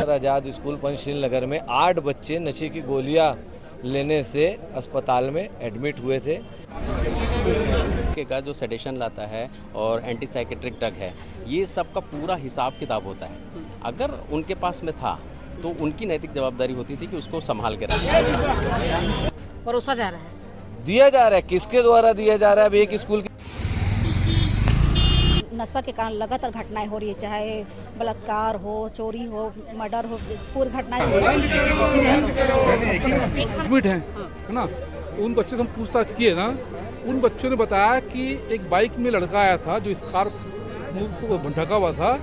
आजाद school Panchsheel Nagar में 8 बच्चे नशे की गोलियां लेने से अस्पताल में एडमिट हुए थे। का जो सेडेशन लाता है और एंटी साइकेट्रिक ड्रग है, ये सब का पूरा हिसाब किताब होता है। अगर उनके पास में था तो उनकी नैतिक जवाबदारी होती थी कि उसको संभाल के रखें। परोसा जा रहा है, दिया जा रहा है, किसके द्वारा दिया जा रहा है? अब एक स्कूल की नशा के कारण लगातार घटनाएं हो रही है, चाहे बलात्कार हो, चोरी हो, मर्डर हो, पूरी घटनाएं एडमिट है ना। उन बच्चों से हम पूछताछ किए ना, उन बच्चों ने बताया कि एक बाइक में लड़का आया था जो स्कार्फ ढका हुआ था।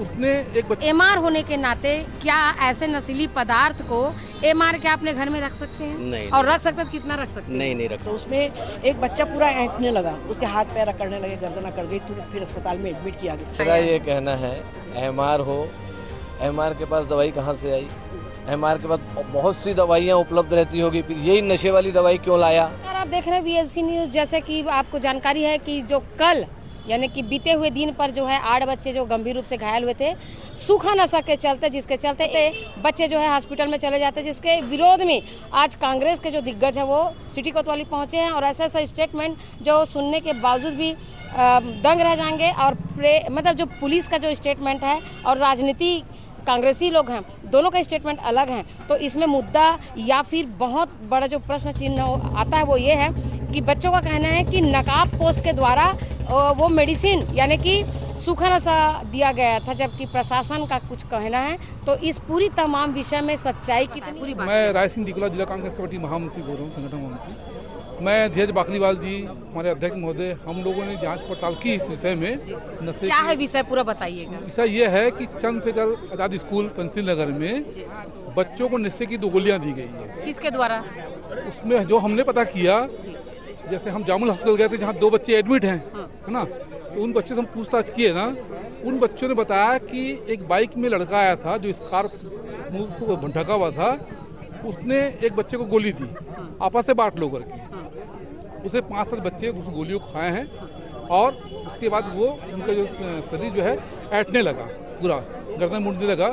उसने एक बच्चे एमआर होने के नाते क्या ऐसे नशीली पदार्थ को एमआर क्या अपने घर में रख सकते हैं? नहीं, और रख सकते तो कितना रख सकते हैं? नहीं रख सकते। तो उसमें एक बच्चा पूरा ऐंठने लगा, उसके हाथ पैर अकड़ने लगे, गर्दन अकड़ गई, तुरंत फिर अस्पताल में एडमिट किया गया। मेरा ये कहना है, एमआर हो, एमआर के पास दवाई कहाँ से आई? एमआर के पास बहुत सी दवाइयाँ उपलब्ध रहती होगी, फिर यही नशे वाली दवाई क्यों लाया? आप देख रहे हैं VLC न्यूज़। जैसे कि आपको जानकारी है कि जो कल यानी कि बीते हुए दिन पर जो है 8 बच्चे जो गंभीर रूप से घायल हुए थे सूखा नशा के चलते, जिसके चलते बच्चे जो है हॉस्पिटल में चले जाते हैं, जिसके विरोध में आज कांग्रेस के जो दिग्गज है वो सिटी कोतवाली पहुंचे हैं और ऐसा स्टेटमेंट जो सुनने के बावजूद भी दंग रह जाएंगे। और मतलब जो पुलिस का जो स्टेटमेंट है और राजनीति कांग्रेसी लोग हैं, दोनों का स्टेटमेंट अलग हैं। तो इसमें मुद्दा या फिर बहुत बड़ा जो प्रश्न चिन्ह आता है वो ये है कि बच्चों का कहना है कि नकाब पोस्ट के द्वारा वो मेडिसिन यानी कि सूखा नशा दिया गया था, जबकि प्रशासन का कुछ कहना है। तो इस पूरी तमाम विषय में सच्चाई कितनी पूरी बात? मैं राय सिंह दिकुला, जिला कांग्रेस कमेटी महामंत्री बोल रहा हूँ, संगठन महामंत्री। मैं धीरज बाकलीवाल जी, हमारे अध्यक्ष महोदय, हम लोगों ने जांच पड़ताल की इस विषय में। नशे क्या है विषय, पूरा बताइएगा। विषय ये है कि चंद्रशेखर आजाद स्कूल पंचशील नगर में बच्चों को नशे की 2 गोलियां दी गई है। किसके द्वारा? उसमें जो हमने पता किया, जैसे हम जामुल हॉस्पिटल गए थे जहाँ 2 बच्चे एडमिट हैं, है ना। तो उन बच्चों से हम पूछताछ किए ना, उन बच्चों ने बताया कि एक बाइक में लड़का आया था जो स्कार्फ ढका हुआ था। उसने एक बच्चे को गोली दी, आपस से बांट लो करके। उसे 5-7 बच्चे उस गोलियों को खाए हैं और उसके बाद वो उनका जो शरीर जो है ऐंठने लगा, पूरा गर्दन मुड़ने लगा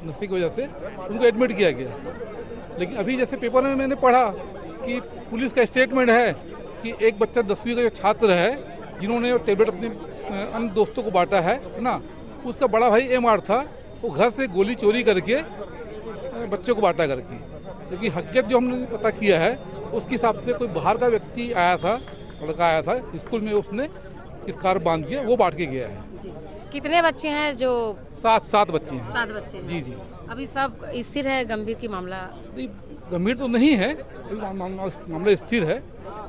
नशे की वजह से। उनको एडमिट किया गया। लेकिन अभी जैसे पेपर में मैंने पढ़ा कि पुलिस का स्टेटमेंट है कि एक बच्चा 10वीं का जो छात्र है जिन्होंने टेबलेट अपने अन्य दोस्तों को बांटा है ना, उसका बड़ा भाई एमआर था। वो घर से गोली चोरी करके बच्चों को बांटा करके, क्योंकि हकीकत जो हमने पता किया है उसके हिसाब से कोई बाहर का व्यक्ति आया था, लड़का आया था स्कूल में, उसने स्कार्फ बांध के वो बांट के गया है। कितने बच्चे हैं? जो 7 बच्चे हैं। 7 बच्चे हैं। जी। अभी सब स्थिर है? गंभीर की मामला? गंभीर तो नहीं है, मामला स्थिर है।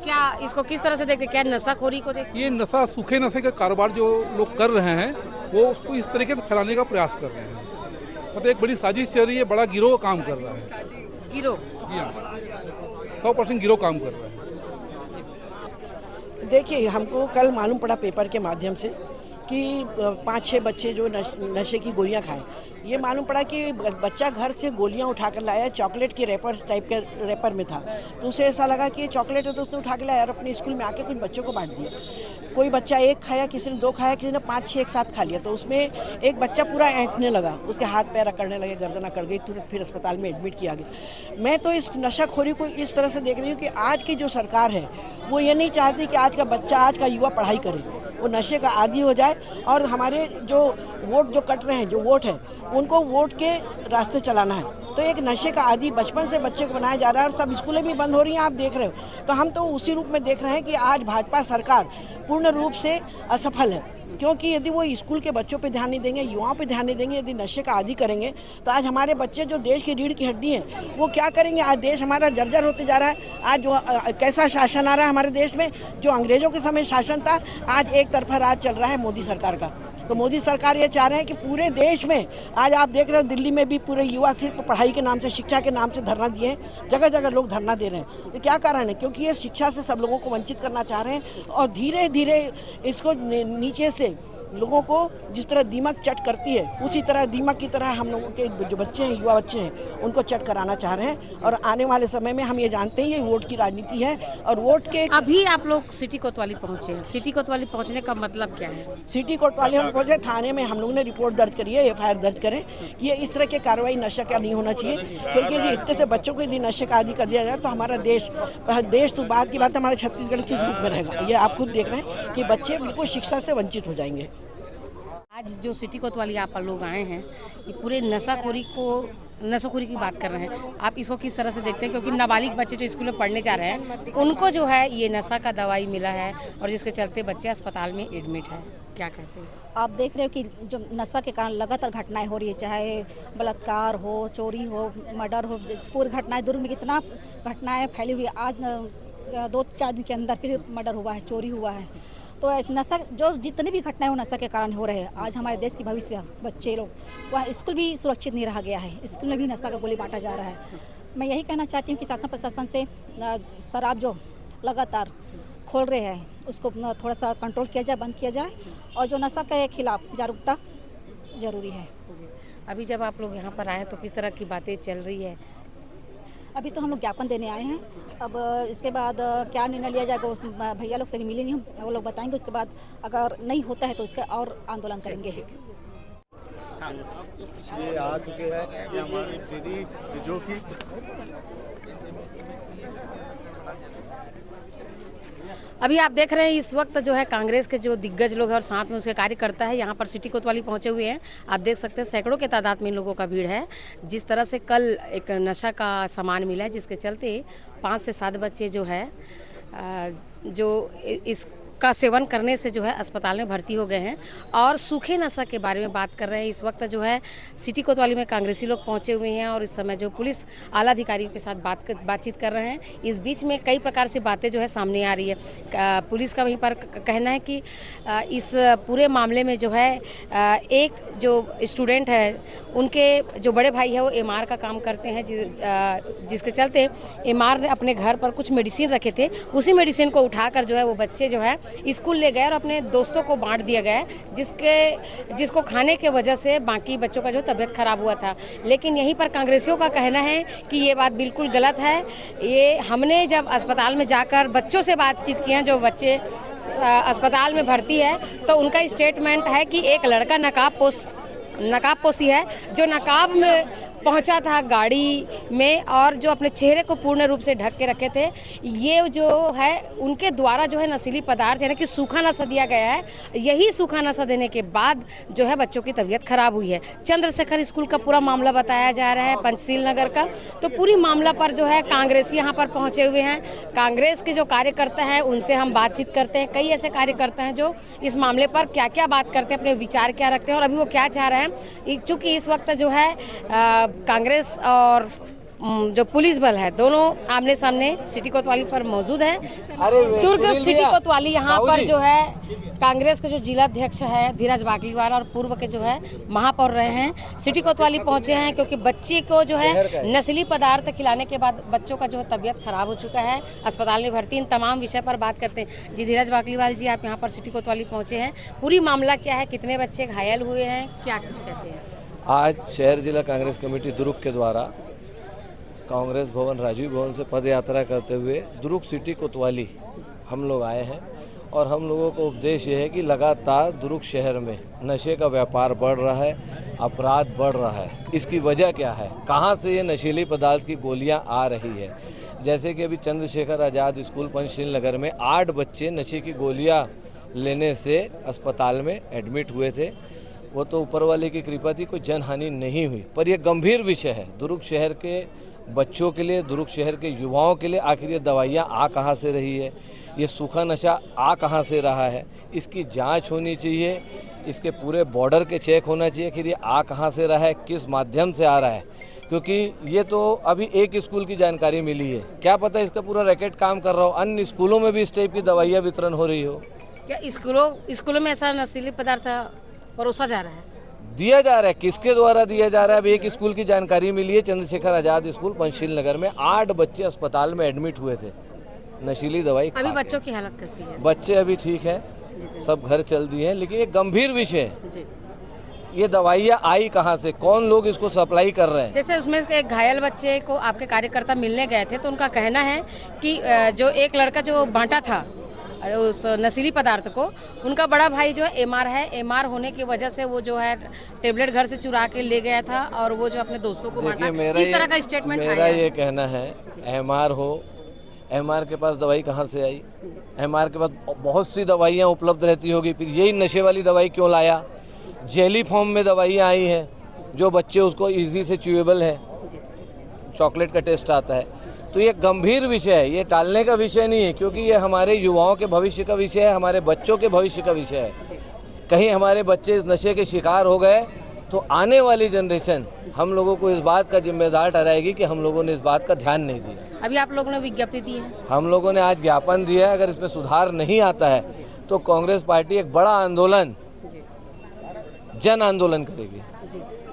क्या इसको किस तरह से देखते, क्या नशाखोरी को देखते? ये नशा, सूखे नशे का कारोबार जो लोग कर रहे हैं वो उसको इस तरीके से फैलाने का प्रयास कर रहे हैं। मतलब एक बड़ी साजिश चल रही है, बड़ा गिरोह काम कर रहा है। गिरोह? जी हाँ, 100% गिरोह काम कर रहा है। देखिए, हमको कल मालूम पड़ा पेपर के माध्यम से कि 5-6 बच्चे जो नशे की गोलियां खाए। ये मालूम पड़ा कि बच्चा घर से गोलियां उठाकर लाया, चॉकलेट के रेपर टाइप के रेपर में था। तो उसे ऐसा लगा कि ये चॉकलेट है, तो उसने उठा के लाया और अपने स्कूल में आके कुछ बच्चों को बांट दिया। कोई बच्चा 1 खाया, किसी ने 2 खाया, किसी ने 5-6 एक साथ खा लिया। तो उसमें एक बच्चा पूरा ऐंठने लगा, उसके हाथ पैर अकड़ने लगे, गर्दन अकड़ गई, तुरंत फिर अस्पताल में एडमिट किया गया। मैं तो इस नशाखोरी को इस तरह से देख रही हूँ कि आज की जो सरकार है वो ये नहीं चाहती कि आज का बच्चा, आज का युवा पढ़ाई करे, वो नशे का आदी हो जाए। और हमारे जो वोट जो कट रहे हैं, जो वोट है, उनको वोट के रास्ते चलाना है। तो एक नशे का आदी बचपन से बच्चे को बनाया जा रहा है और सब स्कूलें भी बंद हो रही हैं, आप देख रहे हो। तो हम तो उसी रूप में देख रहे हैं कि आज भाजपा सरकार पूर्ण रूप से असफल है, क्योंकि यदि वो स्कूल के बच्चों पे ध्यान नहीं देंगे, युवाओं पे ध्यान नहीं देंगे, यदि नशे का आदी करेंगे तो आज हमारे बच्चे जो देश की रीढ़ की हड्डी हैं वो क्या करेंगे? आज देश हमारा जर्जर होते जा रहा है। आज जो कैसा शासन आ रहा है हमारे देश में, जो अंग्रेजों के समय शासन था, आज एक तरफा राज चल रहा है मोदी सरकार का। तो मोदी सरकार ये चाह रहे हैं कि पूरे देश में, आज आप देख रहे हो दिल्ली में भी पूरे युवा सिर्फ पढ़ाई के नाम से, शिक्षा के नाम से धरना दिए हैं, जगह जगह लोग धरना दे रहे हैं। तो क्या कारण है? क्योंकि ये शिक्षा से सब लोगों को वंचित करना चाह रहे हैं और धीरे धीरे इसको नीचे से लोगों को जिस तरह दीमक चट करती है, उसी तरह दीमक की तरह हम लोगों के जो बच्चे हैं, युवा बच्चे हैं, उनको चट कराना चाह रहे हैं। और आने वाले समय में हम ये जानते हैं ये वोट की राजनीति है और वोट के अभी आप लोग सिटी कोतवाली पहुंचे हैं, सिटी कोतवाली पहुंचने का मतलब क्या है? सिटी कोतवाली हम पहुंचे, थाने में हम लोगों ने रिपोर्ट दर्ज करी है, FIR दर्ज करें कि ये इस तरह की कार्रवाई नशा का नहीं होना चाहिए, क्योंकि यदि इतने से बच्चों को यदि नशे का आदि कर दिया जाए तो हमारा देश तो बात की बात हमारा छत्तीसगढ़ किस रूप में रहेगा। ये आप खुद देख रहे हैं कि बच्चे बिल्कुल शिक्षा से वंचित हो जाएंगे। आज जो सिटी कोतवाली आप लोग आए हैं, ये पूरे नशाखोरी की बात कर रहे हैं, आप इसको किस तरह से देखते हैं? क्योंकि नाबालिग बच्चे जो स्कूल में पढ़ने जा रहे हैं उनको जो है ये नशा का दवाई मिला है और जिसके चलते बच्चे अस्पताल में एडमिट है, क्या कहते हैं? आप देख रहे हो कि जो नशा के कारण लगातार घटनाएं हो रही है, चाहे बलात्कार हो, चोरी हो, मर्डर हो, पूरी घटनाएं दुर्ग में कितना घटनाएं फैली हुई है। आज 2-4 दिन के अंदर फिर मर्डर हुआ है, चोरी हुआ है। तो नशा जो जितने भी घटनाएं हो नशा के कारण हो रहे हैं। आज हमारे देश की भविष्य बच्चे लोग वहाँ स्कूल भी सुरक्षित नहीं रहा गया है, स्कूल में भी नशा का गोली बांटा जा रहा है। मैं यही कहना चाहती हूँ कि शासन प्रशासन से शराब जो लगातार खोल रहे हैं उसको थोड़ा सा कंट्रोल किया जाए, बंद किया जाए और जो नशा के खिलाफ जागरूकता जरूरी है। अभी जब आप लोग यहाँ पर आए तो किस तरह की बातें चल रही है? अभी तो हम लोग ज्ञापन देने आए हैं, अब इसके बाद क्या निर्णय लिया जाएगा उस भैया लोग से भी मिले नहीं हम, वो लोग बताएंगे। उसके बाद अगर नहीं होता है तो इसका और आंदोलन करेंगे। ये आ चुके हैं ये हमारी दीदी जो कि अभी आप देख रहे हैं इस वक्त जो है कांग्रेस के जो दिग्गज लोग हैं और साथ में उसके कार्यकर्ता है यहाँ पर सिटी कोतवाली पहुँचे हुए हैं। आप देख सकते हैं सैकड़ों के तादाद में इन लोगों का भीड़ है। जिस तरह से कल एक नशा का सामान मिला है जिसके चलते 5 से 7 बच्चे जो है जो इसका सेवन करने से जो है अस्पताल में भर्ती हो गए हैं और सूखे नशा के बारे में बात कर रहे हैं। इस वक्त जो है सिटी कोतवाली में कांग्रेसी लोग पहुंचे हुए हैं और इस समय जो पुलिस आला अधिकारियों के साथ बातचीत कर रहे हैं। इस बीच में कई प्रकार से बातें जो है सामने आ रही है। पुलिस का वहीं पर कहना है कि इस पूरे मामले में जो है एक जो स्टूडेंट है उनके जो बड़े भाई है वो MR का काम करते हैं, जिसके चलते MR ने अपने घर पर कुछ मेडिसिन रखे थे, उसी मेडिसिन को उठाकर जो है वो बच्चे जो है स्कूल ले गए और अपने दोस्तों को बांट दिया गया, जिसको खाने के वजह से बाकी बच्चों का जो तबीयत खराब हुआ था। लेकिन यहीं पर कांग्रेसियों का कहना है कि ये बात बिल्कुल गलत है। ये हमने जब अस्पताल में जाकर बच्चों से बातचीत की है, जो बच्चे अस्पताल में भर्ती है, तो उनका स्टेटमेंट है कि एक लड़का नकाब पोशी है जो नकाब में पहुंचा था गाड़ी में और जो अपने चेहरे को पूर्ण रूप से ढक के रखे थे। ये जो है उनके द्वारा जो है नशीली पदार्थ यानी कि सूखा नशा दिया गया है। यही सूखा नशा देने के बाद जो है बच्चों की तबीयत खराब हुई है। चंद्रशेखर स्कूल का पूरा मामला बताया जा रहा है, पंचशील नगर का। तो पूरी मामला पर जो है कांग्रेसी यहाँ पर पहुँचे हुए हैं। कांग्रेस के जो कार्यकर्ता हैं उनसे हम बातचीत करते हैं। कई ऐसे कार्यकर्ता हैं जो इस मामले पर क्या क्या बात करते हैं, अपने विचार क्या रखते हैं और अभी वो क्या चाह रहे हैं। चूँकि इस वक्त जो है कांग्रेस और जो पुलिस बल है दोनों आमने सामने सिटी कोतवाली पर मौजूद है। दुर्ग सिटी कोतवाली यहाँ पर जो है कांग्रेस के जो जिला अध्यक्ष है धीरज बागलीवाल और पूर्व के जो है महापौर रहे हैं सिटी कोतवाली पहुँचे हैं, क्योंकि बच्चे को जो है नशीली पदार्थ खिलाने के बाद बच्चों का जो है तबीयत खराब हो चुका है, अस्पताल में भर्ती। इन तमाम विषय पर बात करते हैं। जी धीरज बागलीवाल जी, आप यहाँ पर सिटी कोतवाली पहुँचे हैं, पूरी मामला क्या है, कितने बच्चे घायल हुए हैं, क्या कुछ कहते हैं? आज शहर जिला कांग्रेस कमेटी दुर्ग के द्वारा कांग्रेस भवन राजीव भवन से पद यात्रा करते हुए दुर्ग सिटी कोतवाली हम लोग आए हैं और हम लोगों को उपदेश ये है कि लगातार दुर्ग शहर में नशे का व्यापार बढ़ रहा है, अपराध बढ़ रहा है। इसकी वजह क्या है, कहाँ से ये नशीली पदार्थ की गोलियाँ आ रही है। जैसे कि अभी चंद्रशेखर आज़ाद स्कूल पंचशील नगर में 8 बच्चे नशे की गोलियाँ लेने से अस्पताल में एडमिट हुए थे। वो तो ऊपर वाले की कृपा थी, कोई जनहानि नहीं हुई, पर यह गंभीर विषय है दुर्ग शहर के बच्चों के लिए, दुर्ग शहर के युवाओं के लिए। आखिर ये दवाइयाँ आ कहाँ से रही है, ये सूखा नशा आ कहाँ से रहा है, इसकी जांच होनी चाहिए। इसके पूरे बॉर्डर के चेक होना चाहिए कि ये आ कहाँ से रहा है, किस माध्यम से आ रहा है, क्योंकि ये तो अभी एक स्कूल की जानकारी मिली है, क्या पता इसका पूरा रैकेट काम कर रहा हो, अन्य स्कूलों में भी इस टाइप की दवाइयाँ वितरण हो रही हो। क्या स्कूलों में ऐसा नशीली पदार्थ परोसा जा रहा है, दिया जा रहा है, किसके द्वारा दिया जा रहा है? अब एक स्कूल की जानकारी मिली है, चंद्रशेखर आज़ाद स्कूल पंचशील नगर में 8 बच्चे अस्पताल में एडमिट हुए थे नशीली दवाई। अभी बच्चों की हालत कैसी है? बच्चे अभी ठीक है, सब घर चल दिए हैं, लेकिन ये गंभीर विषय है। जी। ये दवाइयाँ आई कहाँ से, कौन लोग इसको सप्लाई कर रहे हैं? जैसे उसमें से एक घायल बच्चे को आपके कार्यकर्ता मिलने गए थे, तो उनका कहना है कि जो एक लड़का जो बांटा था उस नशीली पदार्थ को, उनका बड़ा भाई जो है एमआर है, एमआर होने की वजह से वो जो है टेबलेट घर से चुरा के ले गया था और वो जो अपने दोस्तों को बांटा। इस तरह का स्टेटमेंट मेरा ये कहना है, एमआर हो, एमआर के पास दवाई कहाँ से आई? एमआर के पास बहुत सी दवाइयाँ उपलब्ध रहती होगी, फिर यही नशे वाली दवाई क्यों लाया? जेली फॉर्म में दवाइयाँ आई हैं जो बच्चे उसको इजी से च्यूएबल है, चॉकलेट का टेस्ट आता है। तो ये गंभीर विषय है, ये टालने का विषय नहीं है, क्योंकि ये हमारे युवाओं के भविष्य का विषय है, हमारे बच्चों के भविष्य का विषय है। कहीं हमारे बच्चे इस नशे के शिकार हो गए तो आने वाली जनरेशन हम लोगों को इस बात का जिम्मेदार ठहराएगी कि हम लोगों ने इस बात का ध्यान नहीं दिया। अभी आप लोगों ने विज्ञप्ति दी है? हम लोगों ने आज ज्ञापन दिया है। अगर इसमें सुधार नहीं आता है तो कांग्रेस पार्टी एक बड़ा आंदोलन, जन आंदोलन करेगी।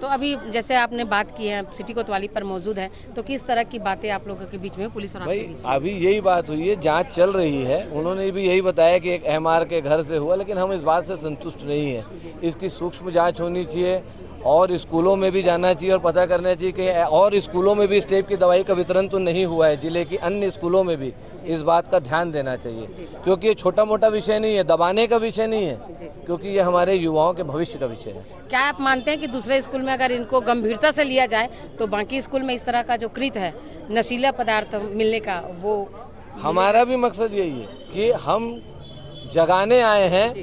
तो अभी जैसे आपने बात की है, सिटी कोतवाली पर मौजूद है, तो किस तरह की बातें आप लोगों के बीच में, पुलिस और आपके भाई बीच में? अभी यही बात हुई है, जांच चल रही है। उन्होंने भी यही बताया कि एक एमआर के घर से हुआ, लेकिन हम इस बात से संतुष्ट नहीं है। इसकी सूक्ष्म जांच होनी चाहिए और स्कूलों में भी जाना चाहिए और पता करना चाहिए कि और स्कूलों में भी इस टाइप की दवाई का वितरण तो नहीं हुआ है। जिले की अन्य स्कूलों में भी इस बात का ध्यान देना चाहिए, क्योंकि ये छोटा मोटा विषय नहीं है, दबाने का विषय नहीं है, क्योंकि ये हमारे युवाओं के भविष्य का विषय है। क्या आप मानते हैं कि दूसरे स्कूल में अगर इनको गंभीरता से लिया जाए तो बाकी स्कूल में इस तरह का जो कृत्य है नशीला पदार्थ मिलने का, वो? हमारा भी मकसद यही है कि हम जगाने आए हैं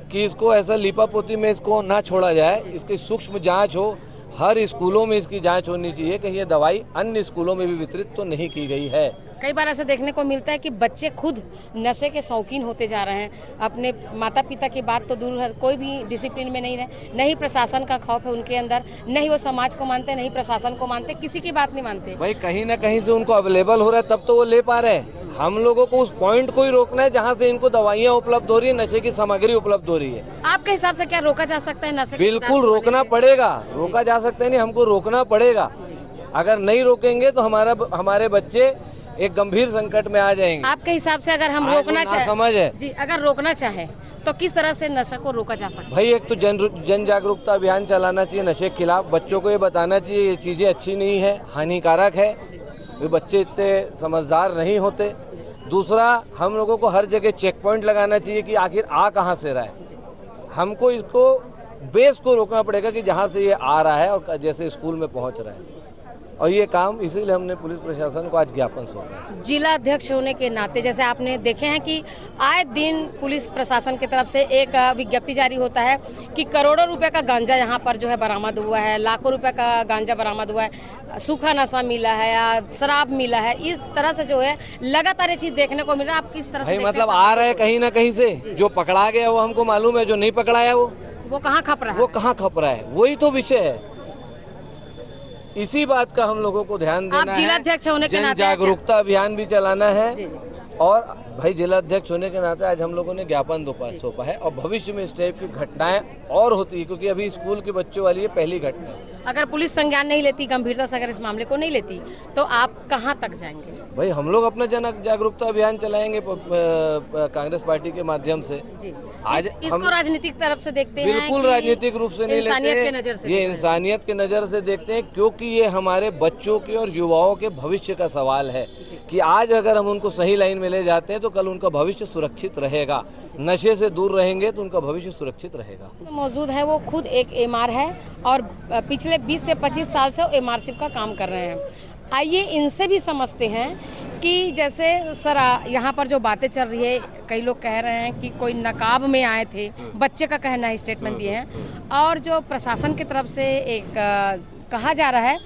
कि इसको ऐसा लिपापोती में इसको ना छोड़ा जाए, इसकी सूक्ष्म जांच हो, हर स्कूलों में इसकी जांच होनी चाहिए कि ये दवाई अन्य स्कूलों में भी वितरित तो नहीं की गई है। कई बार ऐसा देखने को मिलता है कि बच्चे खुद नशे के शौकीन होते जा रहे हैं, अपने माता पिता की बात तो दूर है, कोई भी डिसिप्लिन में नहीं रहे, नहीं प्रशासन का खौफ है उनके अंदर, नहीं वो समाज को मानते, नहीं प्रशासन को मानते, किसी की बात नहीं मानते। भाई कहीं ना कहीं से उनको अवेलेबल हो रहा है तब तो वो ले पा रहे हैं। हम लोगों को उस पॉइंट को ही रोकना है जहाँ से इनको दवाइयाँ उपलब्ध हो रही है, नशे की सामग्री उपलब्ध हो रही है। आपके हिसाब से क्या रोका जा सकता है नशे? बिल्कुल रोकना पड़ेगा, रोका जा सकता है नहीं, हमको रोकना पड़ेगा। अगर नहीं रोकेंगे तो हमारे बच्चे एक गंभीर संकट में आ जाएंगे। आपके हिसाब से अगर हम रोकना चाहें, समझ है जी, अगर रोकना चाहे तो किस तरह से नशा को रोका जा सकता है? भाई एक तो जन जागरूकता अभियान चलाना चाहिए नशे के खिलाफ, बच्चों को ये बताना चाहिए ये चीज़ें अच्छी नहीं है, हानिकारक है। वे बच्चे इतने समझदार नहीं होते। दूसरा, हम लोगों को हर जगह चेक पॉइंट लगाना चाहिए कि आखिर आ कहाँ से रहा है। हमको इसको बेस को रोकना पड़ेगा कि जहाँ से ये आ रहा है और जैसे स्कूल में पहुँच रहा है, और ये काम इसीलिए हमने पुलिस प्रशासन को आज ज्ञापन सौंपा। जिला अध्यक्ष होने के नाते जैसे आपने देखे हैं कि आए दिन पुलिस प्रशासन की तरफ से एक विज्ञप्ति जारी होता है कि करोड़ों रुपए का गांजा यहाँ पर जो है बरामद हुआ है, लाखों रुपए का गांजा बरामद हुआ है, सूखा नशा मिला है या शराब मिला है। इस तरह से जो है लगातार ये चीज देखने को मिल रहा है। आप किस तरह से मतलब आ रहा है कहीं ना कहीं से, जो पकड़ा गया वो हमको मालूम है, जो नहीं पकड़ाया वो कहाँ खप रहा है, वो कहाँ खप रहा है, वही तो विषय है। इसी बात का हम लोगों को ध्यान देना है। जिलाध्यक्ष होने के नाते जागरूकता अभियान भी चलाना है। और भाई जिलाध्यक्ष होने के नाते आज हम लोगों ने ज्ञापन सौंपा है, और भविष्य में इस टाइप की घटनाएं और होती है, क्योंकि अभी स्कूल के बच्चों वाली ये पहली घटना है। अगर पुलिस संज्ञान नहीं लेती, गंभीरता से अगर इस मामले को नहीं लेती, तो आप कहां तक जाएंगे? भाई हम लोग अपना जन जागरूकता अभियान चलाएंगे कांग्रेस पार्टी के माध्यम से। आज इसको राजनीतिक तरफ से देखते हैं? बिल्कुल राजनीतिक रूप से नहीं लेते, ये इंसानियत के नज़र से देखते हैं, क्योंकि ये हमारे बच्चों के और युवाओं के भविष्य का सवाल है कि आज अगर हम उनको सही लाइन में ले जाते हैं तो कल उनका भविष्य सुरक्षित रहेगा। नशे से दूर रहेंगे तो उनका भविष्य सुरक्षित रहेगा। मौजूद है वो खुद एक एमआर है और पिछले 20 से 25 साल से वो एमआरशिप का काम कर रहे हैं। आइए इनसे भी समझते हैं कि जैसे सर यहाँ पर जो बातें चल रही है, कई लोग कह रहे हैं कि कोई नकाब में आए थे, बच्चे का कहना है, स्टेटमेंट दिए हैं, और जो प्रशासन की तरफ से एक कहा जा रहा है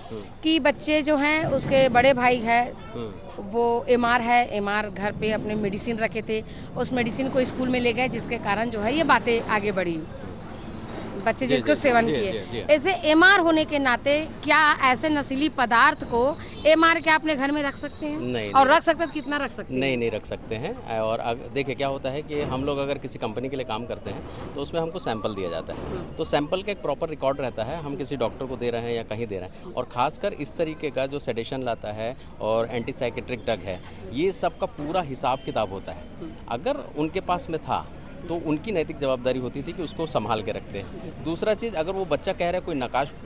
कि बच्चे जो हैं उसके बड़े भाई है वो एमआर है, एमआर घर पे अपने मेडिसिन रखे थे, उस मेडिसिन को स्कूल में ले गए, जिसके कारण जो है ये बातें आगे बढ़ी, बच्चे जिसको सेवन किए। ऐसे एमआर होने के नाते क्या ऐसे नशीली पदार्थ को एमआर क्या अपने घर में रख सकते हैं? नहीं, और रख सकते तो कितना रख सकते हैं? नहीं रख सकते हैं। और देखिए क्या होता है कि हम लोग अगर किसी कंपनी के लिए काम करते हैं तो उसमें हमको सैंपल दिया जाता है, तो सैंपल का एक प्रॉपर रिकॉर्ड रहता है, हम किसी डॉक्टर को दे रहे हैं या कहीं दे रहे हैं। और ख़ासकर इस तरीके का जो सेडेशन लाता है और एंटीसाइकेट्रिक ड्रग है, ये सब का पूरा हिसाब किताब होता है। अगर उनके पास में था तो उनकी नैतिक जवाबदारी होती थी कि उसको संभाल के रखते हैं। दूसरा चीज़, अगर वो बच्चा कह रहा है कोई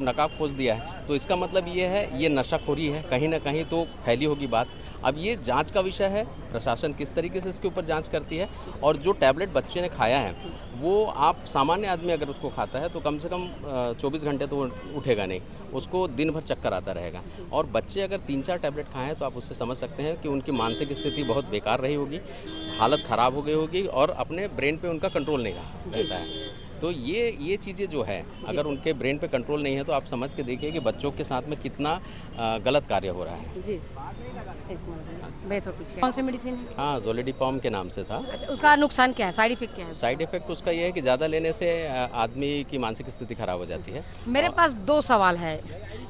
नकाब पोस दिया है तो इसका मतलब ये है ये नशाखोरी है, कहीं ना कहीं तो फैली होगी बात। अब ये जांच का विषय है, प्रशासन किस तरीके से इसके ऊपर जांच करती है। और जो टैबलेट बच्चे ने खाया है वो आप सामान्य आदमी अगर उसको खाता है तो कम से कम 24 घंटे तो उठेगा नहीं, उसको दिन भर चक्कर आता रहेगा। और बच्चे अगर 3-4 टैबलेट खाए हैं तो आप उससे समझ सकते हैं कि उनकी मानसिक स्थिति बहुत बेकार रही होगी, हालत ख़राब हो गई होगी और अपने ब्रेन पे उनका कंट्रोल नहीं रहता है। तो ये चीज़ें जो है, अगर उनके ब्रेन पे कंट्रोल नहीं है तो आप समझ के देखिए कि बच्चों के साथ में कितना गलत कार्य हो रहा है। जी, कौन सी मेडिसिन है? हाँ, ज़ोलिडिपॉम के नाम से था। अच्छा, उसका नुकसान क्या है, साइड इफेक्ट क्या है? साइड इफेक्ट उसका ये है कि ज़्यादा लेने से आदमी की मानसिक स्थिति खराब हो जाती है। मेरे पास 2 सवाल है।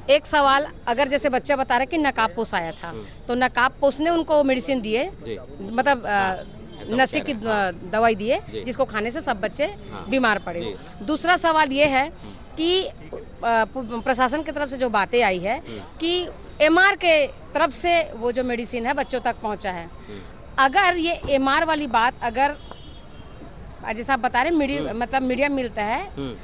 एक सवाल, अगर जैसे बच्चा बता रहा है कि नकाबपोश आया था, तो नकाबपोश ने उनको मेडिसिन दिए, मतलब नशे की दवाई दिए जिसको खाने से सब बच्चे बीमार पड़े। दूसरा सवाल ये है कि प्रशासन की तरफ से जो बातें आई है कि एमआर के तरफ से वो जो मेडिसिन है बच्चों तक पहुंचा है। अगर ये एमआर वाली बात, अगर जैसा आप बता रहे मतलब मीडियम मिलता है,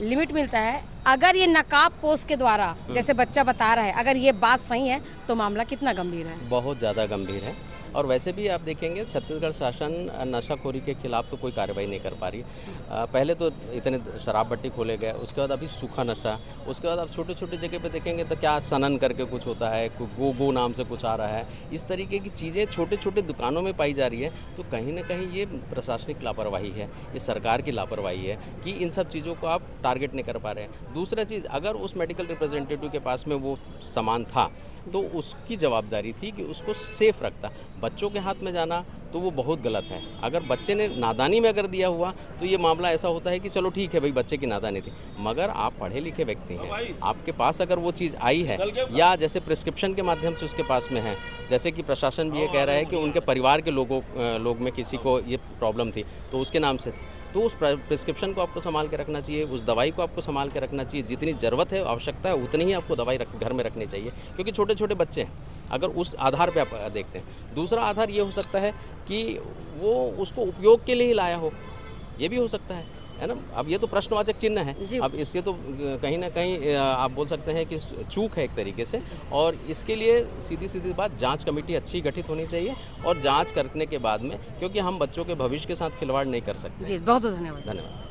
लिमिट मिलता है, अगर ये नकाबपोश के द्वारा जैसे बच्चा बता रहा है, अगर ये बात सही है तो मामला कितना गंभीर है? बहुत ज़्यादा गंभीर है। और वैसे भी आप देखेंगे छत्तीसगढ़ शासन नशाखोरी के खिलाफ तो कोई कार्रवाई नहीं कर पा रही। पहले तो इतने शराब भट्टी खोले गए, उसके बाद अभी सूखा नशा, उसके बाद आप छोटे छोटे जगह पे देखेंगे तो क्या सनन करके कुछ होता है, गो नाम से कुछ आ रहा है, इस तरीके की चीज़ें छोटे छोटे दुकानों में पाई जा रही है। तो कहीं ना कहीं ये प्रशासनिक लापरवाही है, ये सरकार की लापरवाही है कि इन सब चीज़ों को आप टारगेट नहीं कर पा रहे हैं। दूसरा चीज़, अगर उस मेडिकल रिप्रेजेंटेटिव के पास में वो सामान था तो उसकी जवाबदारी थी कि उसको सेफ रखता। बच्चों के हाथ में जाना तो वो बहुत गलत है। अगर बच्चे ने नादानी में अगर दिया हुआ तो ये मामला ऐसा होता है कि चलो ठीक है भाई, बच्चे की नादानी थी, मगर आप पढ़े लिखे व्यक्ति हैं, आपके पास अगर वो चीज़ आई है या जैसे प्रिस्क्रिप्शन के माध्यम से उसके पास में है, जैसे कि प्रशासन भी ये कह रहा है कि उनके परिवार के लोग में किसी को ये प्रॉब्लम थी तो उसके नाम से थी, तो उस प्रिस्क्रिप्शन को आपको संभाल के रखना चाहिए, उस दवाई को आपको संभाल के रखना चाहिए। जितनी ज़रूरत है, आवश्यकता है, उतनी ही आपको दवाई घर में रखनी चाहिए, क्योंकि छोटे छोटे बच्चे हैं। अगर उस आधार पे आप देखते हैं। दूसरा आधार ये हो सकता है कि वो उसको उपयोग के लिए ही लाया हो, ये भी हो सकता है ना। अब ये तो प्रश्नवाचक चिन्ह है। अब इससे तो कहीं ना कहीं आप बोल सकते हैं कि चूक है एक तरीके से, और इसके लिए सीधी बात, जांच कमेटी अच्छी गठित होनी चाहिए और जांच करने के बाद में, क्योंकि हम बच्चों के भविष्य के साथ खिलवाड़ नहीं कर सकते। जी, बहुत बहुत धन्यवाद। धन्यवाद।